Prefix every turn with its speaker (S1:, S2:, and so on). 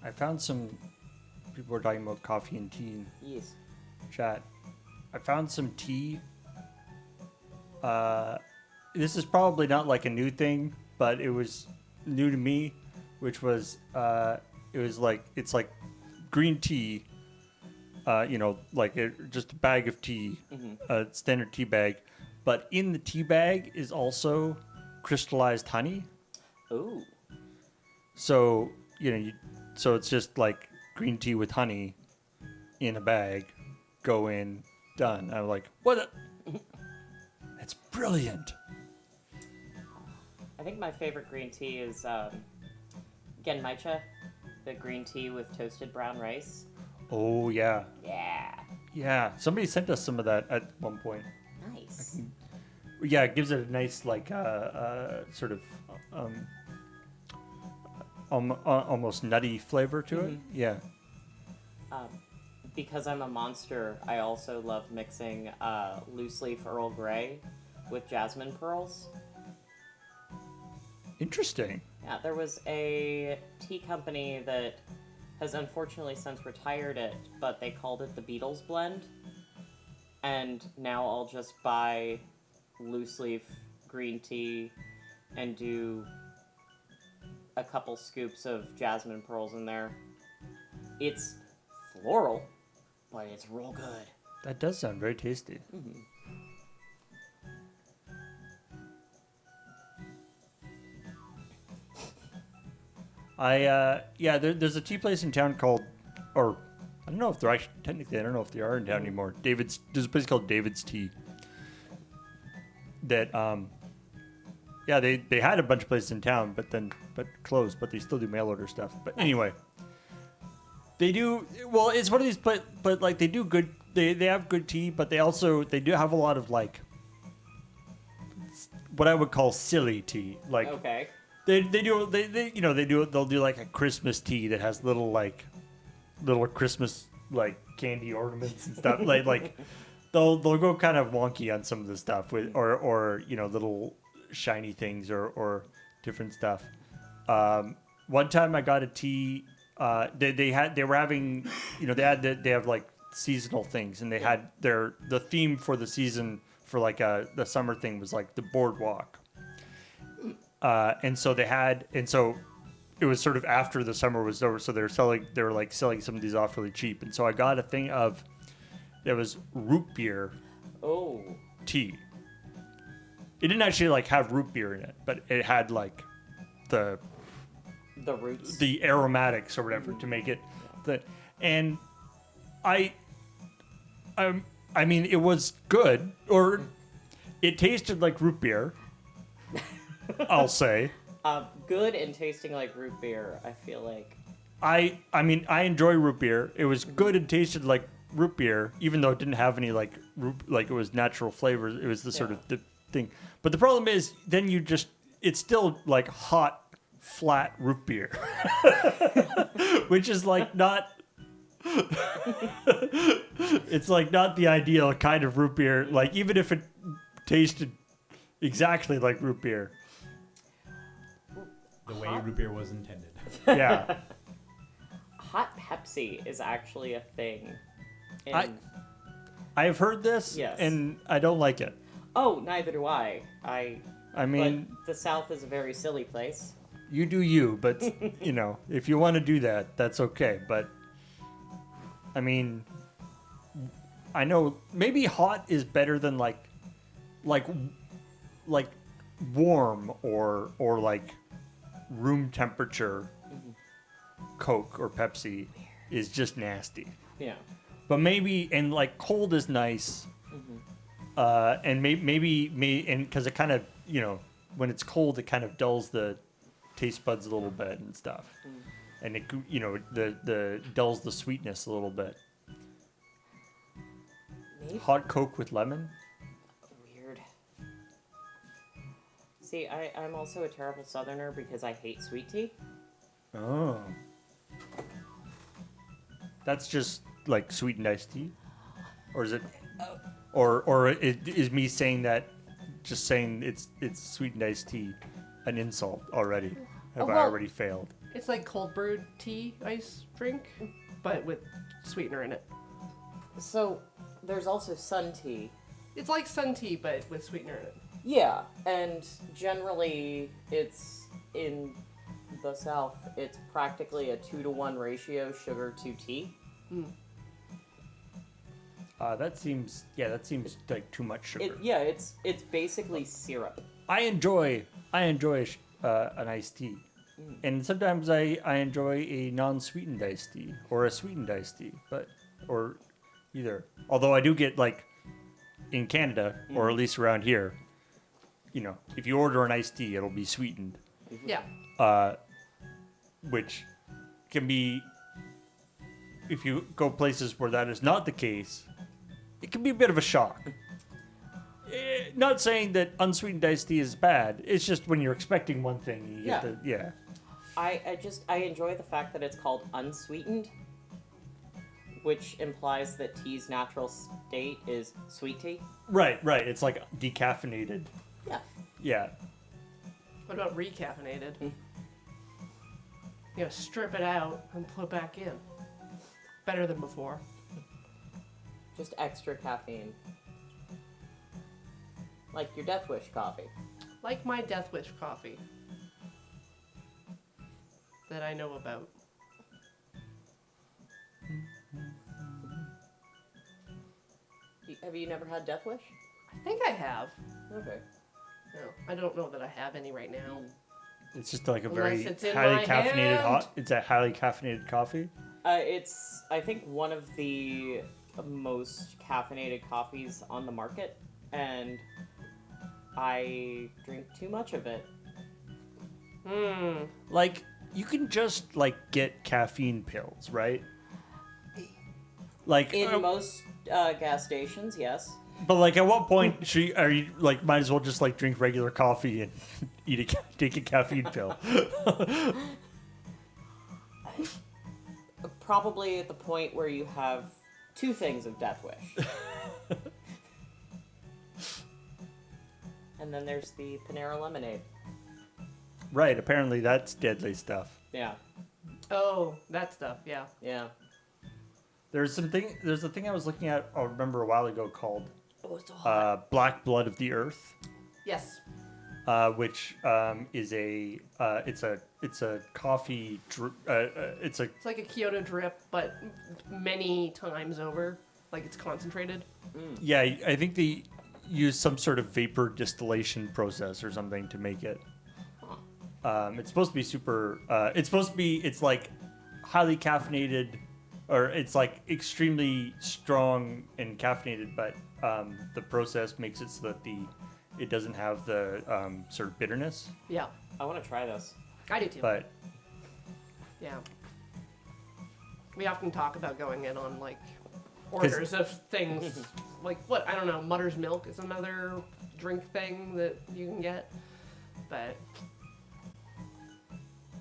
S1: I found some people were talking about coffee and tea in
S2: Yes.
S1: chat. I found some tea. This is probably not like a new thing, but it was new to me, which was it's like green tea. Like just a bag of tea, a standard tea bag, but in the tea bag is also crystallized honey.
S2: Ooh.
S1: So so it's just like green tea with honey in a bag, go in, done. I'm like, what? That's brilliant.
S2: I think my favorite green tea is genmaicha, the green tea with toasted brown rice.
S1: Oh yeah,
S2: Yeah.
S1: yeah. Somebody sent us some of that at one point.
S2: Nice.
S1: Yeah, it gives it a nice like sort of almost nutty flavor to it. Yeah.
S2: Because I'm a monster, I also love mixing loose leaf Earl Grey with jasmine pearls.
S1: Interesting.
S2: Yeah, there was a tea company that has unfortunately since retired it, but they called it the Beatles blend. And now I'll just buy loose leaf green tea and do a couple scoops of jasmine pearls in there. It's floral, but it's real good.
S1: That does sound very tasty. There's a tea place in town called, or I don't know if they're actually technically I don't know if they are in town anymore. There's a place called David's Tea. That they had a bunch of places in town, but closed. But they still do mail order stuff. But anyway, they do well. It's one of these, but like they do good. They have good tea, but they do have a lot of like what I would call silly tea. Like
S2: Okay.
S1: they'll do like a Christmas tea that has little Christmas like candy ornaments and stuff. like they'll go kind of wonky on some of the stuff with or little shiny things or different stuff. One time I got a tea. They were having they have like seasonal things, and they had the theme for the season for like the summer thing was like the boardwalk. And so it was sort of after the summer was over, so they were selling some of these off really cheap. And so I got a thing of there was root beer tea. It didn't actually like have root beer in it, but it had like the
S2: roots,
S1: the aromatics or whatever to make it and I mean it was good, or it tasted like root beer. I'll say.
S2: Good and tasting like root beer, I feel like.
S1: I mean, I enjoy root beer. It was good and tasted like root beer, even though it didn't have any like it was natural flavors. It was the sort of the thing. But the problem is, then it's still like hot, flat root beer, which is like not. It's like not the ideal kind of root beer. Like even if it tasted exactly like root beer.
S3: The way root beer was intended.
S1: Yeah.
S2: Hot Pepsi is actually a thing.
S1: I have heard this,
S2: Yes.
S1: and I don't like it.
S2: Oh, neither do I.
S1: I mean,
S2: but the South is a very silly place.
S1: you do you, but if you want to do that, that's okay. But I mean, I know maybe hot is better than like warm or like room temperature Coke or Pepsi is just nasty.
S2: Yeah.
S1: But maybe, and like cold is nice. And maybe and because it kind of, when it's cold, it kind of dulls the taste buds a little bit and stuff. And it, the dulls the sweetness a little bit.
S2: Maybe.
S1: Hot Coke with lemon?
S2: Weird. See, I'm also a terrible Southerner because I hate sweet tea.
S1: Oh. That's just like sweetened iced tea? Or is it... Or is me saying that, just saying it's sweetened iced tea, an insult already? Have I already failed?
S3: It's like cold brewed tea ice drink, but with sweetener in it.
S2: So there's also sun tea.
S3: It's like sun tea, but with sweetener in it.
S2: Yeah, and generally it's in the South. It's practically a 2-to-1 ratio sugar to tea.
S1: That seems like too much sugar.
S2: It's basically syrup.
S1: I enjoy an iced tea, and sometimes I enjoy a non-sweetened iced tea or a sweetened iced tea, or either. Although I do get like in Canada or at least around here, if you order an iced tea, it'll be sweetened,
S3: Yeah.
S1: which can be, if you go places where that is not the case, it can be a bit of a shock. Not saying that unsweetened iced tea is bad. It's just when you're expecting one thing, you get
S2: Yeah. I enjoy the fact that it's called unsweetened, which implies that tea's natural state is sweet tea.
S1: Right. It's like decaffeinated.
S2: Yeah.
S1: Yeah.
S3: What about recaffeinated? You gotta strip it out and put it back in. Better than before.
S2: Just extra caffeine. Like your Death Wish coffee.
S3: Like my Death Wish coffee. That I know about.
S2: Have you never had Death Wish?
S3: I think I have.
S2: Okay.
S3: No, I don't know that I have any right now.
S1: It's just like a
S3: Unless
S1: very
S3: it's in
S1: highly
S3: my
S1: caffeinated
S3: hand.
S1: It's a highly caffeinated coffee.
S2: It's, I think, one of the most caffeinated coffees on the market, and I drink too much of it.
S1: Like you can just like get caffeine pills, right? Like
S2: In most gas stations, yes.
S1: but like at what point are you like might as well just like drink regular coffee and take a caffeine pill?
S2: Probably at the point where you have 2 things of Death Wish. And then there's the Panera Lemonade.
S1: Right. Apparently that's deadly stuff.
S2: Yeah.
S3: Oh, that stuff, yeah.
S2: Yeah.
S1: There's a thing I was looking at. I remember a while ago called
S3: Oh, it's so hot.
S1: Black Blood of the Earth.
S3: Yes.
S1: Which is it's a coffee it's
S3: It's like a Kyoto drip, but many times over. Like it's concentrated.
S1: yeah, I think they use some sort of vapor distillation process or something to make it. It's supposed to be super it's like highly caffeinated, or it's like extremely strong and caffeinated, but the process makes it so that it doesn't have the sort of bitterness.
S3: Yeah.
S2: I want to try this.
S3: I do too.
S1: But
S3: Yeah. We often talk about going in on like orders of things. Like what? I don't know. Mutter's Milk is another drink thing that you can get. But